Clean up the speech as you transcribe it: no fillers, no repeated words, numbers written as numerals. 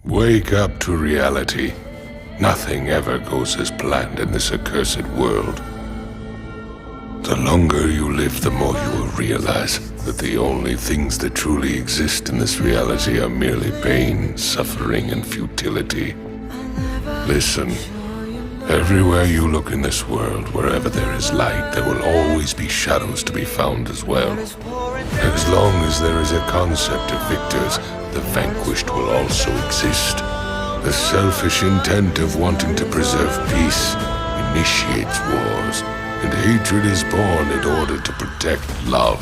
Wake up to reality. Nothing ever goes as planned in this accursed world. The longer you live, the more you will realize that the only things that truly exist in this reality are merely pain, suffering, and futility. Listen, everywhere you look in this world, wherever there is light, there will always be shadows to be found as well. As long as there is a concept of victors, the vanquished will also exist. The selfish intent of wanting to preserve peace initiates wars, and hatred is born in order to protect love.